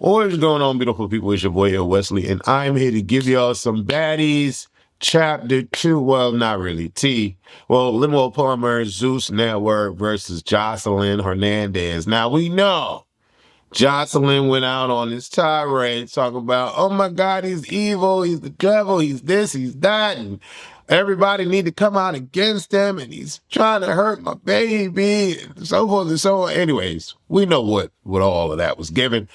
What is going on, beautiful people? It's your boy here, Wesley, and I'm here to give y'all some Baddies Chapter 2. Well, not really. Lemuel Plummer, Zeus Network versus Joseline Hernandez. Now, we know Joseline went out on this tirade talking about, oh my God, he's evil, he's the devil, he's this, he's that, and everybody need to come out against him, and he's trying to hurt my baby, and so forth and so on. Anyways, we know what all of that was given.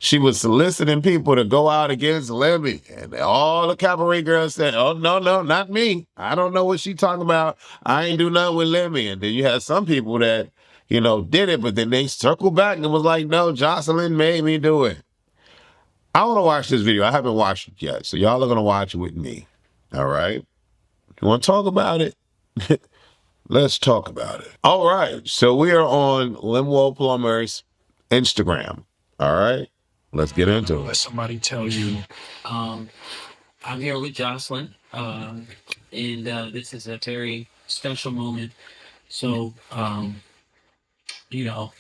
She was soliciting people to go out against Lemmy, and all the cabaret girls said, oh, no, not me. I don't know what she talking about. I ain't do nothing with Lemmy. And then you had some people that, did it, but then they circled back and was like, no, Joseline made me do it. I want to watch this video. I haven't watched it yet, so y'all are going to watch it with me. All right? You want to talk about it? Let's talk about it. All right. So we are on Lemuel Plummer's Instagram. All right? Let's get into it. Let somebody tell you. I'm here with Joseline, and this is a very special moment. So, I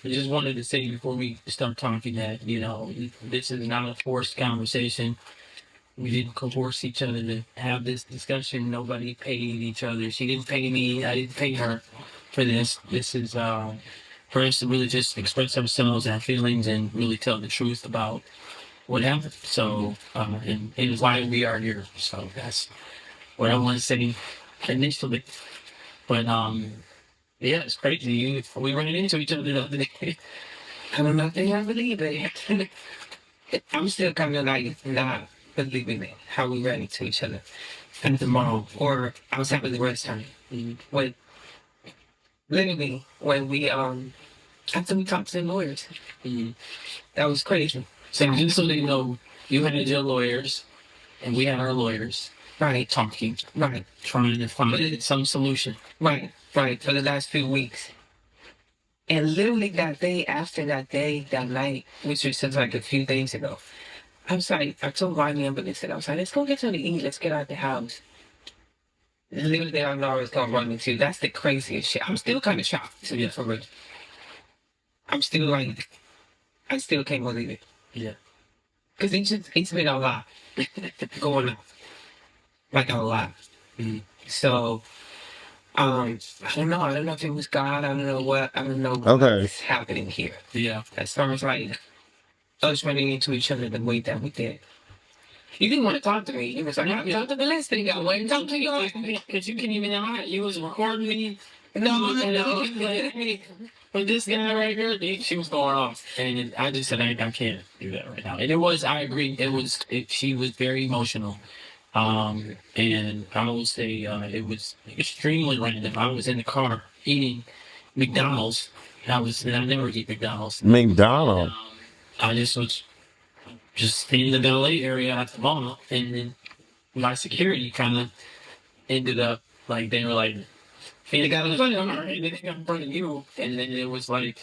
just wanted to say before we start talking that, this is not a forced conversation. We didn't coerce each other to have this discussion. Nobody paid each other. She didn't pay me. I didn't pay her for this. This is for us to really just express ourselves, our feelings, and really tell the truth about what happened. So, and why we are here. So that's what I want to say initially. But yeah, it's crazy. We ran into each other the other day. I don't know if I believe it. I'm still kind of like not believing it, how we ran into each other. And tomorrow, or I was having the worst time. When, literally, when we, after we talked to the lawyers, that was crazy. So just so they know, you had your lawyers, and we had our lawyers. Right. Talking. Right. Trying to find some solution. Right. For the last few weeks. And literally that day, after that day, that night, which was just like a few days ago, I was like, I told Rodney and Billy, I was like, let's go get something to eat. Let's get out the house. Literally, I know I was going to run into. That's the craziest shit. I'm still kind of shocked, to be for real. I'm still like, I still can't believe it. Yeah. Because it's been a lot going on. Like a lot. So, I don't know. I don't know if it was God. I don't know what. I don't know what's happening here. Yeah. As far as like us running into each other the way that we did. You didn't want to talk to me. You was like, I'm talking to the listening. I wouldn't talk to you. Because you can't even know you was recording me. No. But this guy right here, she was going off. And I just said, I can't do that right now. And it was, I agree, she was very emotional. And I will say it was extremely random. I was in the car eating McDonald's. I never eat McDonald's. McDonald's. I just was in the LA area at the mall, and then my security kind of ended up like they were like, "Hey, they got a phone number, and they got in front of you," and then it was like.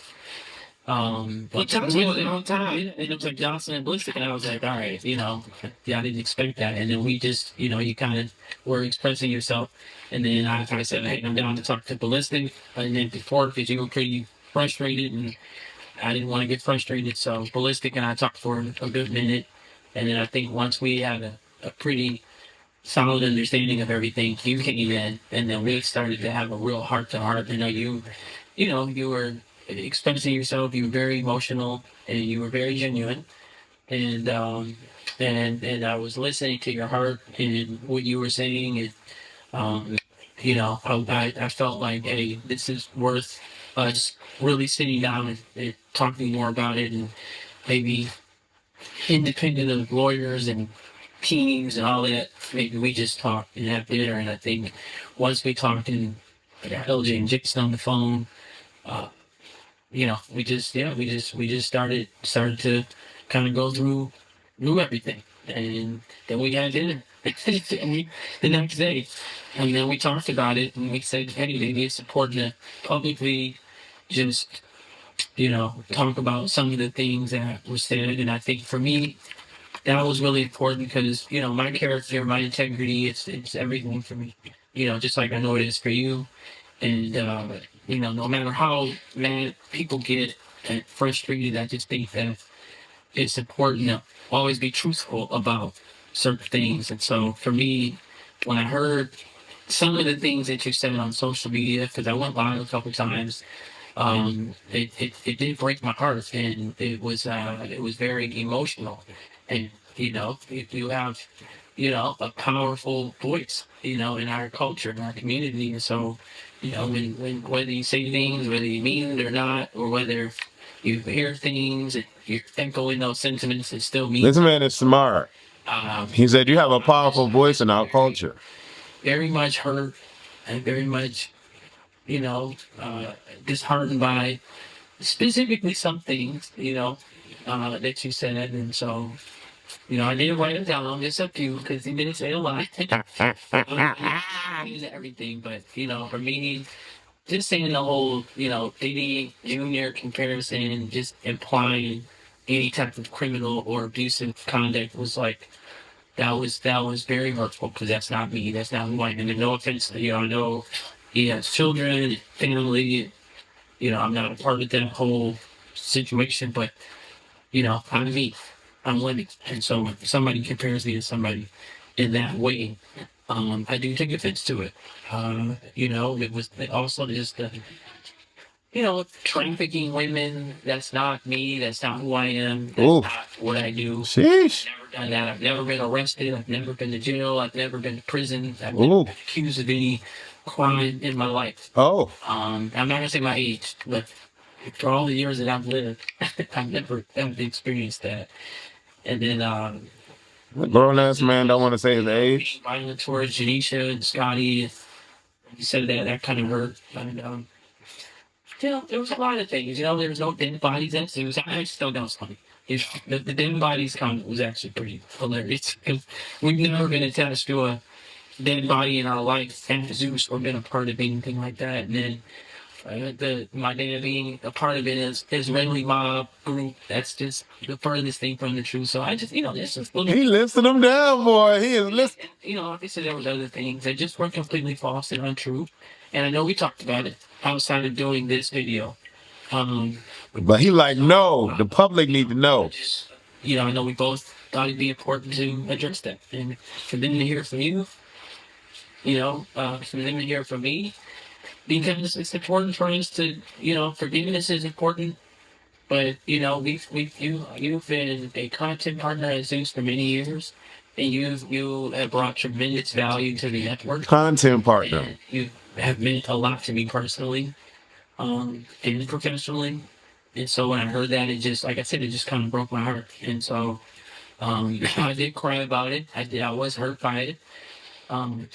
But it was on time, and it was like Johnson and Ballistic, and I was like, all right, I didn't expect that. And then we just, you kind of were expressing yourself, and then I said, hey, I'm down to talk to Ballistic, and then before, because you were pretty frustrated, and I didn't want to get frustrated, so Ballistic and I talked for a good minute, and then I think once we had a pretty solid understanding of everything, you came in, and then we started to have a real heart-to-heart. You were expressing yourself. You were very emotional, and you were very genuine, and I was listening to your heart and what you were saying, and I felt like, hey, this is worth us really sitting down and talking more about it, and maybe independent of lawyers and teams and all that, maybe we just talk and have dinner. And I think once we talked and I got LJ and Jason on the phone, we just started to kind of go through everything, and then we had dinner the next day, and then we talked about it, and we said, hey, maybe it's important to publicly just talk about some of the things that were said. And I think for me, that was really important because my character, my integrity, it's everything for me. Just like I know it is for you. And no matter how mad people get and frustrated, I just think that it's important to always be truthful about certain things. And so for me, when I heard some of the things that you said on social media, because I went live a couple times, it did break my heart, and it was very emotional. And you have a powerful voice, in our culture, in our community. And so, when whether you say things, whether you mean it or not, or whether you hear things and you're echoing those sentiments, it still means. This man is smart. He said you have a powerful voice in our culture. Very much hurt and very much, disheartened by specifically some things, that you said. And so, I didn't write it down, just a few, because he didn't say a lot. Everything, but, for me, just saying the whole, Diddy Junior comparison, just implying any type of criminal or abusive conduct was like, that was very hurtful, because that's not me. That's not who I am. And no offense, I know he has children, family. I'm not a part of that whole situation, but I'm me. I'm living. And so when somebody compares me to somebody in that way, I do take offense to it. It was also just trafficking women. That's not me. That's not who I am. That's Ooh. not what I do. Sheesh. I've never done that. I've never been arrested. I've never been to jail. I've never been to prison. I've never Ooh. been accused of any crime in my life. Oh. I'm not gonna say my age, but for all the years that I've lived, I've never experienced that. And then Grown ass man don't want to say his age. violent towards Janisha and Scotty. He said that kind of hurt. And there was a lot of things. There was no dead bodies at Zeus. I still know it's funny. The dead bodies comment was actually pretty hilarious, because we've never been attached to a dead body in our life at Zeus or been a part of anything like that. And then my dad being a part of it is Israeli mob group. That's just the furthest thing from the truth. So I just, it's just little. He listed them down, boy. He is listed. Obviously there was other things that just were completely false and untrue. And I know we talked about it outside of doing this video. But he like, no, the public need to know. I know we both thought it'd be important to address that. And for them to hear from you, for them to hear from me, because it's important for us to, forgiveness is important. But you've been a content partner at Zeus for many years, and you have brought tremendous value to the network. Content partner. And you have meant a lot to me personally, and professionally. And so when I heard that, it just, like I said, it just kind of broke my heart. And so I did cry about it. I was hurt by it. And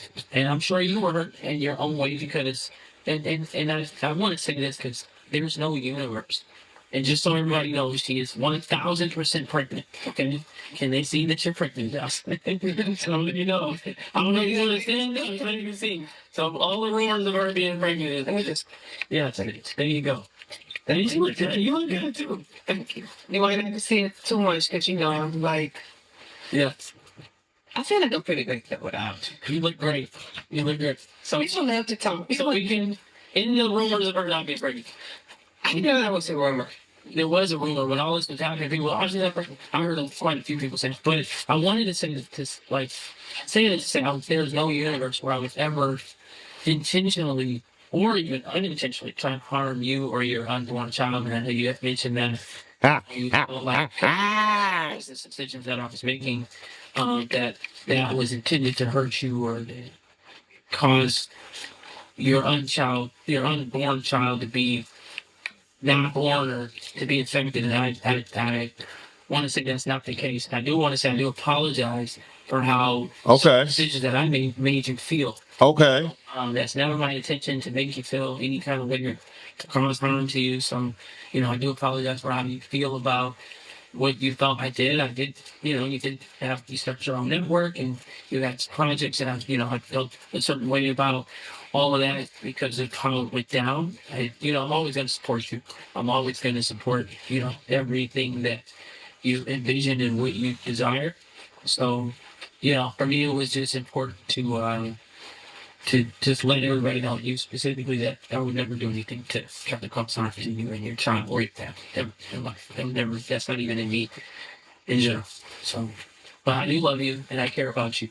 I'm sure you were hurt in your own way, because and I want to say this, because there's no universe. And just so everybody knows, she is 1,000% pregnant. Okay, can they see that you're pregnant? So I don't know if you understand. I'm trying to see. So all the rumors of her being pregnant is, there you go. And you look good too. You might not see it too much, because I'm like, Yeah. I feel like I'm pretty good without. You look great. You look great. So We don't have to talk. we can end the rumors of her not being pregnant. I know that was a rumor. There was a rumor when all this was happening. People were, she's not pregnant. I heard quite a few people say, but I wanted to say there's no universe where I was ever intentionally or even unintentionally trying to harm you or your unborn child. And I know you have mentioned that you felt like the decisions that I was making, that was intended to hurt you or to cause your unborn child to be not born or to be infected. And I want to say that's not the case. I do want to say I do apologize for how decisions that I made you feel. Okay. That's never my intention to make you feel any kind of way or to cause harm to you. So, I do apologize for how you feel about what you thought I did. I did, you started your own network and you had projects, and I felt a certain way about all of that because of how it went down. I'm always going to support you. I'm always going to support, everything that you envision and what you desire. So, for me, it was just important to just let everybody know, you specifically, that I would never do anything to try to cause harm to you and your child or your family. Never in life. Never, that's not even in me. in general. So, but I do love you and I care about you,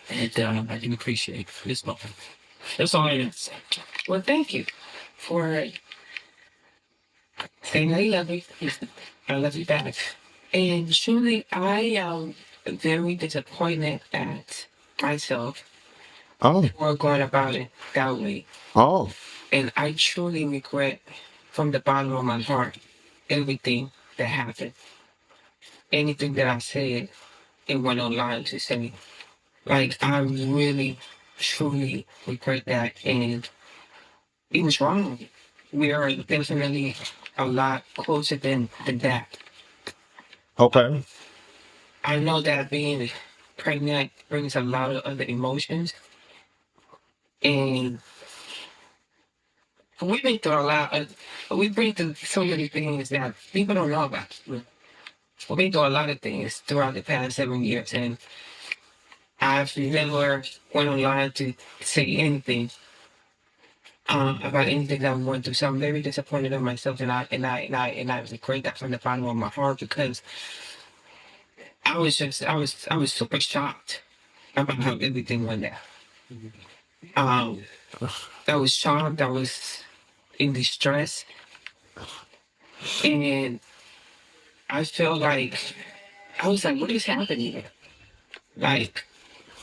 and I do appreciate this moment. That's all I got to say. Well, thank you for saying that you love me. I love you back. And truly, I am very disappointed at myself Oh, for going about it that way. oh, And I truly regret from the bottom of my heart everything that happened. Anything that I said and went online to say. Like, I really, truly regret that. And it was wrong. We are definitely a lot closer than that. okay. I know that being pregnant brings a lot of other emotions. And we've been through a lot of, we've been through so many things that people don't know about. We've been through a lot of things throughout the past 7 years. And I've never went online to say anything about anything that I'm going through. So I'm very disappointed in myself, and I regret that from the bottom of my heart because I was super shocked about how everything went down. Um, I was shocked. I was in distress, and I felt like I was like, "What is happening here?" Like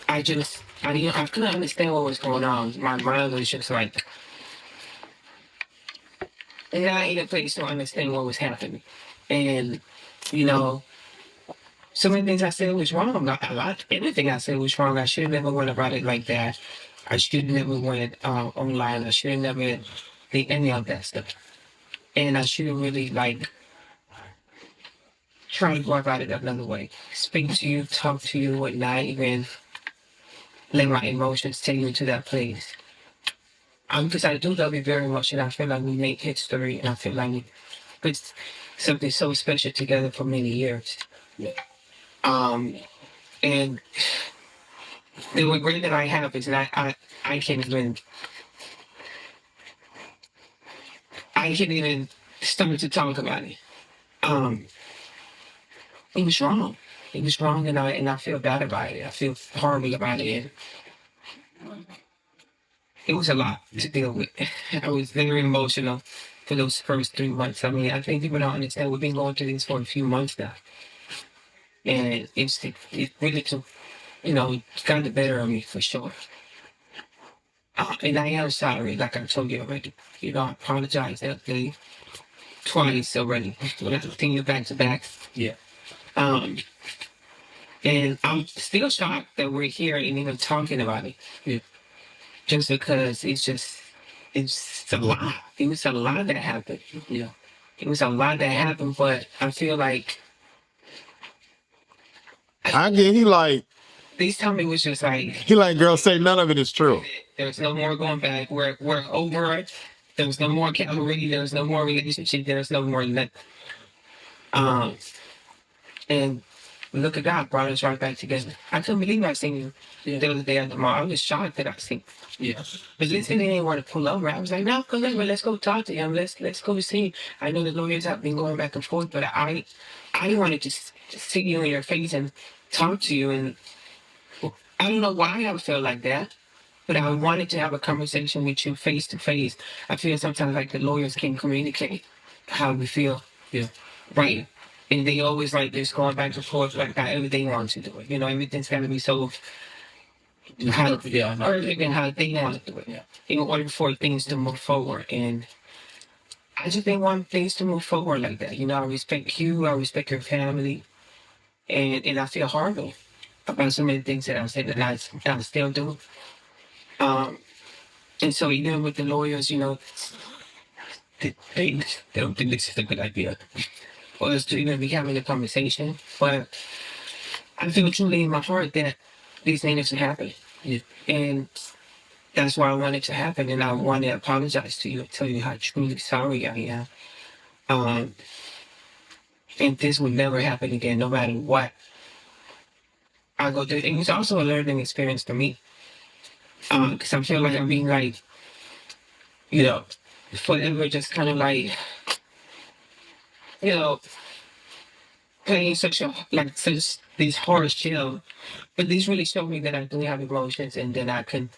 I couldn't understand what was going on. My mind was just like, and I in a place to understand what was happening, and you know. So many things I said was wrong. Everything I said was wrong. I should have never went about it like that. I should have never went online. I should have never did any of that stuff. And I should have really tried to go about it another way. Speak to you, talk to you, and not even let my emotions take me to that place. Because I do love you very much, and I feel like we made history, and I feel like we put something so special together for many years. Um, and the regret that I have is that I can't even start to talk about it. Um, it was wrong. It was wrong, and I feel bad about it. I feel horrible about it. It was a lot to deal with. I was very emotional for those first 3 months. I mean, I think people don't understand. We've been going through this for a few months now, and it really took, got the better of me for sure. And I am sorry, like I told you already. I apologize that day twice already. When I continue back to back. Yeah. Um, and I'm still shocked that we're here and even talking about it. Yeah. Just because it's a lot. It was a lot that happened. Yeah. It was a lot that happened, but I feel like I get this time it was just like he like girl say none of it is true. there's no more going back. We're over it. There's no more cavalry. There's no more relationship. There's no more nothing. And look at God brought us right back together. I couldn't believe I seen you the other day at the mall. I was shocked that I seen. Yeah. But listen, they didn't want to pull over. I was like, no, come over. Let's go talk to him. Let's go see. I know the lawyers have been going back and forth, but I wanted to see you in your face and talk to you. And I don't know why I felt like that, but I wanted to have a conversation with you face to face. I feel sometimes like the lawyers can't communicate how we feel. Yeah. Right. And they always like this going back and forth like how everything wants to do it. Everything's got to be so urgent and how they want to do it. Yeah. In order for things to move forward. And I just didn't want things to move forward like that. I respect you, I respect your family, and I feel horrible about so many things that I said that I still do. And so even with the lawyers, they don't think this is a good idea. For us to even be having a conversation. But I feel truly in my heart that these things should happen. Yeah. And that's why I want it to happen. And I want to apologize to you and tell you how truly sorry I am. And this would never happen again, no matter what I go through. And it's also a learning experience for me. Because I feel like I'm being forever just kind of playing such a like such these hard shell, but these really showed me that I do have emotions and that I can,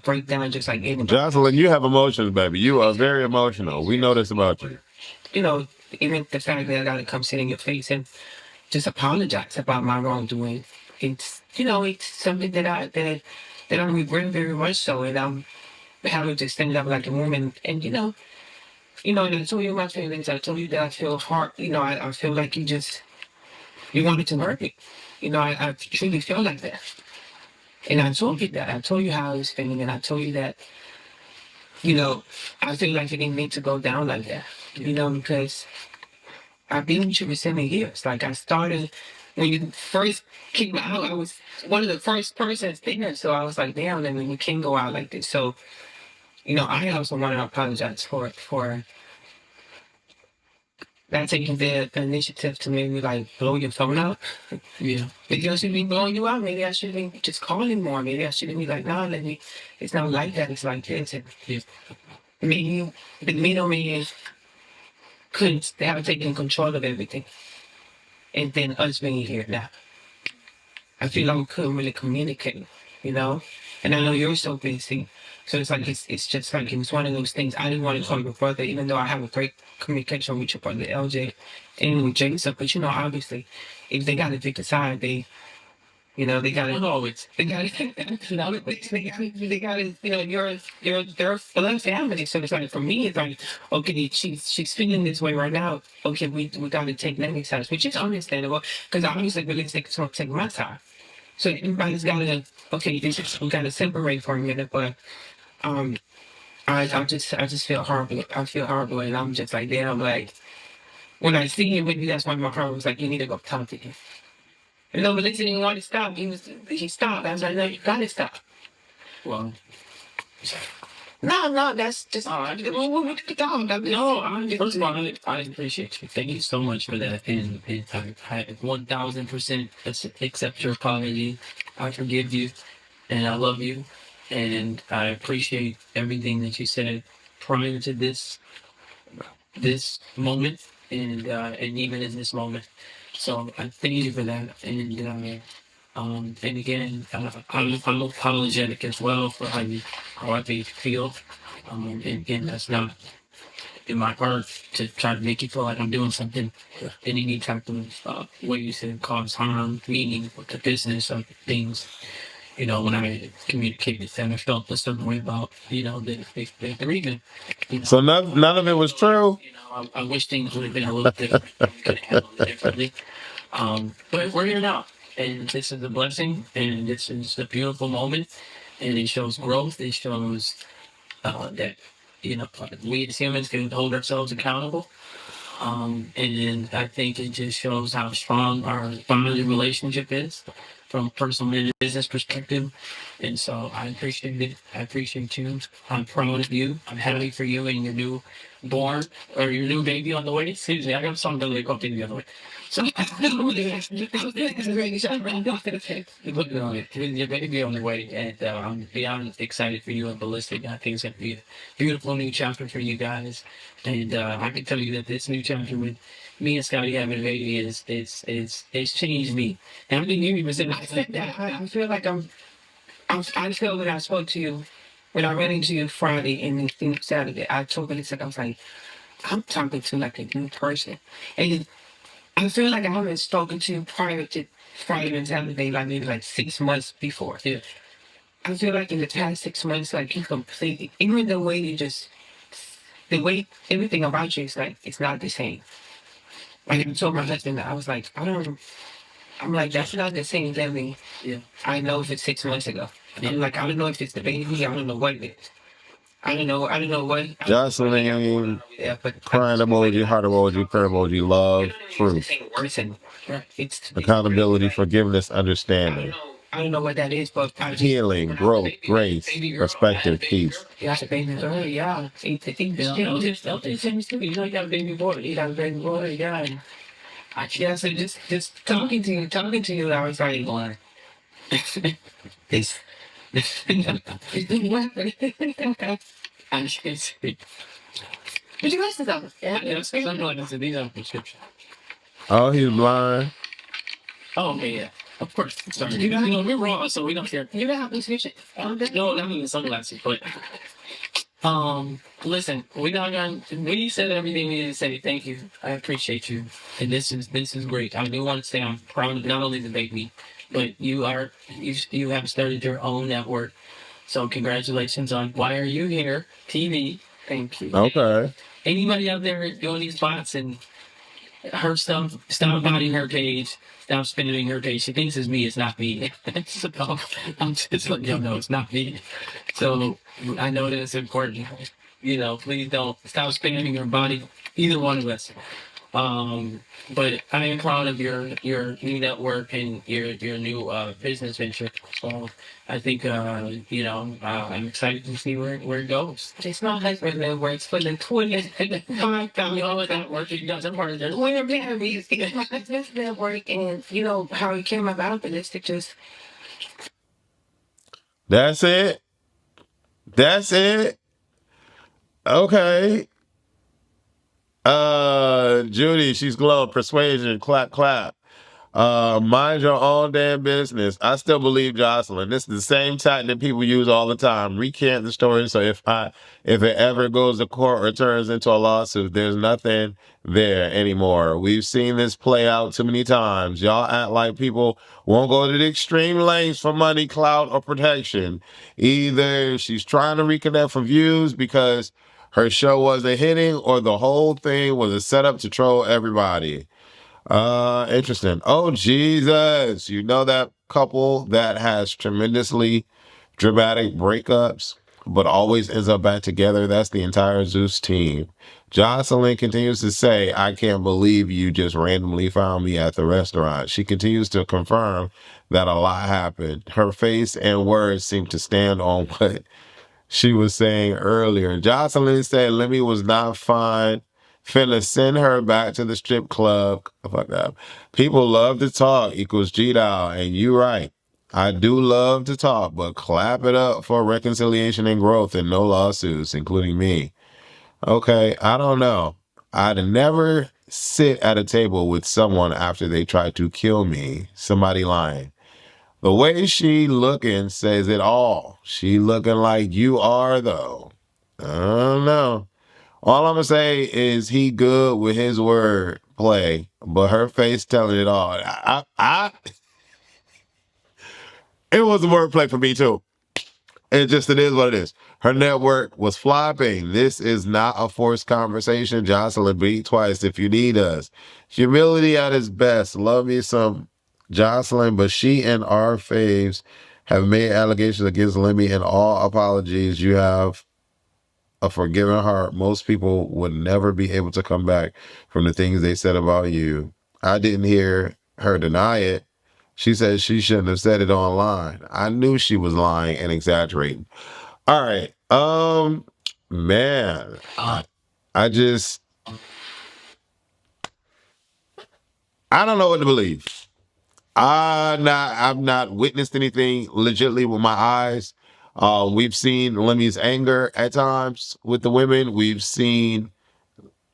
break down just like anybody. Joseline, you have emotions, baby. You are very emotional. We know this about you. You know, even the fact that I gotta come sit in your face and just apologize about my wrongdoing. It's something that I regret very much so, and I'm having to stand up like a woman, and and I told you my feelings. I told you that I feel hard. I feel like you wanted to hurt me. I truly feel like that. And I told you that. I told you how I was feeling, and I told you that, I feel like it didn't need to go down like that. Because I've been with you for 7 years. Like, I started when you first came out, I was one of the first persons there. So I was like, damn, and then you can't go out like this. So, I also want to apologize for not taking the initiative to maybe like blow your phone out. Yeah. Maybe I should be blowing you out. Maybe I should be just calling more. Maybe I should be like, nah, it's not like that. It's like this. And Yeah. maybe the middle man couldn't have taken control of everything. And then us being here now. I feel like we couldn't really communicate, And I know you're so busy. So it's like it's just like it's one of those things. I didn't want to call your brother, even though I have a great communication with your brother LJ and with Jason. But obviously, if they gotta pick a side, they gotta always. they gotta they gotta you're their blood family. So it's like for me, it's like okay, she's feeling this way right now. Okay, we gotta take Nemi's side, which is understandable because obviously realistic is gonna take my side. So everybody's gotta we gotta separate for a minute, but I just feel horrible. I feel horrible, and I'm just like damn. Like when I see him with you, that's why my heart was like, you need to go talk to him. But he didn't want to stop. He stopped. I was like, no, you gotta stop. Well, No, that's just no, first of all, I appreciate you. Thank you so much for that. And I 1000% accept your apology. I forgive you, and I love you, and I appreciate everything that you said prior to this moment, and even in this moment. So I thank you for that, and again, I'm apologetic as well for how I made you feel. And again, that's not in my heart to try to make you feel like I'm doing something in any type of way to cause harm, meaning with the business of things. When I communicated that, I felt a certain way about, the agreement. So none of it was true. I wish things would have been a little different. We could have handled it differently. But we're here now, and this is a blessing, and this is a beautiful moment, and it shows growth. It shows that we as humans can hold ourselves accountable. And I think it just shows how strong our family relationship is from a personal and business perspective. And so I appreciate it. I appreciate you. I'm proud of you. I'm happy for you and your new born or your new baby on the way. Excuse me, I got something to look up the other way. So look on it. Your baby on the way, and I'm beyond excited for you and Ballistic. I think it's gonna be a beautiful new chapter for you guys. And I can tell you that this new chapter with me and Scotty having a baby it's changed me. And I didn't hear you was in. I said that. I feel like I feel when I spoke to you, when I ran into you Friday and then Saturday, I told Ballistic, I was like, I'm talking to like a new person. And I feel like I haven't spoken to you prior to Friday and Saturday, like maybe like 6 months before. Yeah. I feel like in the past 6 months, like you completely, even the way the way everything about you is like, it's not the same. Like I told my husband, I was like, I'm like, that's not the same Lemmy Yeah. I know for 6 months ago. I'm like, I don't know if it's the baby, I don't know what it is. I don't know what. Joseline, Yeah, but crying emoji, heart emoji, prayer emoji, love, truth, it's accountability, forgiveness, understanding, I don't know what that is, but healing, growth, grace, perspective, peace. yeah, it's a baby girl, yeah. Just you know, you got a baby boy, yeah. Yeah, so just talking to you, I was like, what? This, I'm just, but you guys know, yeah, Yes, because I'm going into these on prescription. Oh, he's blind. Oh, okay, yeah. Of course. Sorry. We're raw, so we don't care. You know how we switch it? No, not even sunglasses, but listen, we said everything we need to say. Thank you. I appreciate you. And this is great. I do want to say I'm proud of not only the baby, but you have started your own network. So congratulations on Why Are You Here TV. Thank you. Okay. Anybody out there doing these bots and her stuff, stop buying her page, stop spinning her page. She thinks it's me, it's not me. So I'm just letting y'all know it's not me. So I know that it's important. Please don't stop spinning your body, either one of us. But I am proud of your new network and your new business venture. So I think I'm excited to see where it goes. It's my husband that works for the 25,000. You always not working. You got some part of that. We're married. It's my husband's network, and how it came about is to just That's it. That's it. Okay. Judy, she's glowed. Persuasion, clap, clap. Mind your own damn business. I still believe Joseline. This is the same tactic people use all the time. Recant the story. So if it ever goes to court or turns into a lawsuit, there's nothing there anymore. We've seen this play out too many times. Y'all act like people won't go to the extreme lengths for money, clout, or protection. Either she's trying to reconnect for views because her show wasn't hitting, or the whole thing was a setup to troll everybody. Interesting. Oh, Jesus. You know that couple that has tremendously dramatic breakups, but always ends up back together? That's the entire Zeus team. Joseline continues to say, I can't believe you just randomly found me at the restaurant. She continues to confirm that a lot happened. Her face and words seem to stand on what she was saying earlier. Joseline said Lemmy was not fine. Finna send her back to the strip club. Fuck that. People love to talk equals G-Dow, and you right. I do love to talk, but clap it up for reconciliation and growth and no lawsuits, including me. Okay, I don't know. I'd never sit at a table with someone after they tried to kill me. Somebody lying. The way she looking says it all. She looking like you are, though. I don't know. All I'm gonna say is he good with his word play, but her face telling it all. It was a word play for me too. It is what it is. Her network was flopping. This is not a forced conversation. Joseline, beat twice if you need us. Humility at its best. Love me some Joseline, but she and our faves have made allegations against Lemmy, and all apologies. You have a forgiving heart. Most people would never be able to come back from the things they said about you. I didn't hear her deny it. She said she shouldn't have said it online. I knew she was lying and exaggerating. All right. Man, I just, I don't know what to believe. I've not witnessed anything legitly with my eyes. We've seen Lemmy's anger at times with the women. We've seen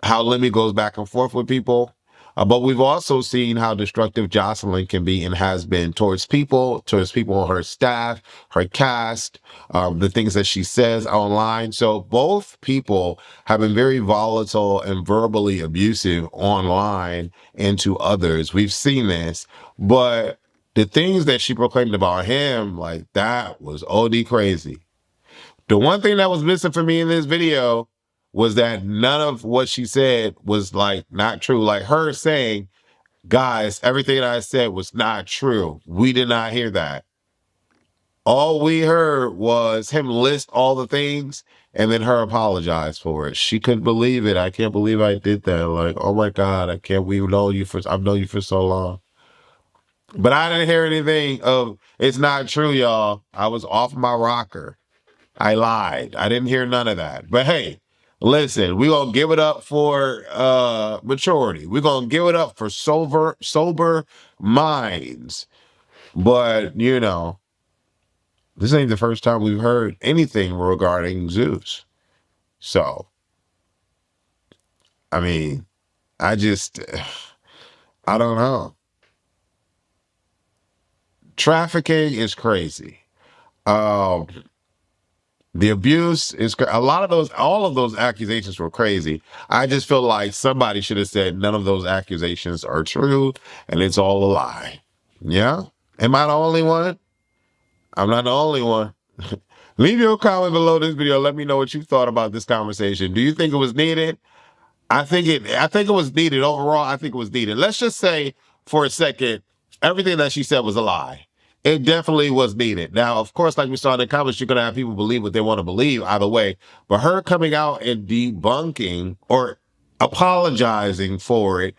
how Lemmy goes back and forth with people. But we've also seen how destructive Joseline can be and has been towards people on her staff, her cast, the things that she says online. So both people have been very volatile and verbally abusive online and to others. We've seen this, but the things that she proclaimed about him, like that was OD crazy. The one thing that was missing for me in this video was that none of what she said was like not true. Like her saying, guys, everything I said was not true. We did not hear that. All we heard was him list all the things and then her apologize for it. She couldn't believe it. I can't believe I did that. Like, oh my God, I've known you for so long. But I didn't hear anything of it's not true, y'all. I was off my rocker. I lied. I didn't hear none of that. But hey, listen, we're gonna give it up for maturity. We're gonna give it up for sober minds. But this ain't the first time we've heard anything regarding Zeus. So I mean, I just I don't know. Trafficking is crazy. Um, the abuse is a lot of those. All of those accusations were crazy. I just feel like somebody should have said none of those accusations are true, and it's all a lie. Yeah. Am I the only one? I'm not the only one. Leave your comment below this video. Let me know what you thought about this conversation. Do you think it was needed? I think it was needed overall. I think it was needed. Let's just say for a second, everything that she said was a lie. It definitely was needed. Now, of course, like we saw in the comments, you're gonna have people believe what they want to believe either way. But her coming out and debunking or apologizing for it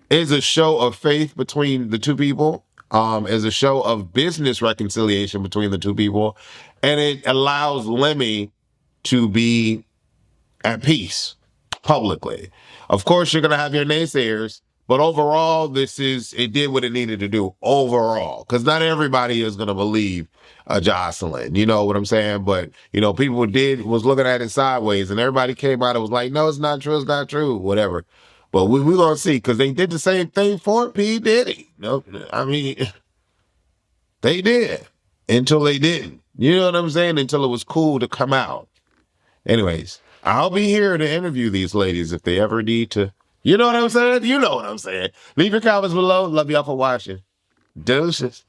is a show of faith between the two people. Is a show of business reconciliation between the two people, and it allows Lemmy to be at peace publicly. Of course, you're gonna have your naysayers, but overall, it did what it needed to do overall. Because not everybody is gonna believe Joseline. You know what I'm saying? But people was looking at it sideways, and everybody came out and was like, "No, it's not true. It's not true. Whatever." But we're gonna see because they did the same thing for P. Diddy. No, I mean, they did until they didn't. You know what I'm saying? Until it was cool to come out. Anyways, I'll be here to interview these ladies if they ever need to. You know what I'm saying? You know what I'm saying. Leave your comments below. Love y'all for watching. Deuces.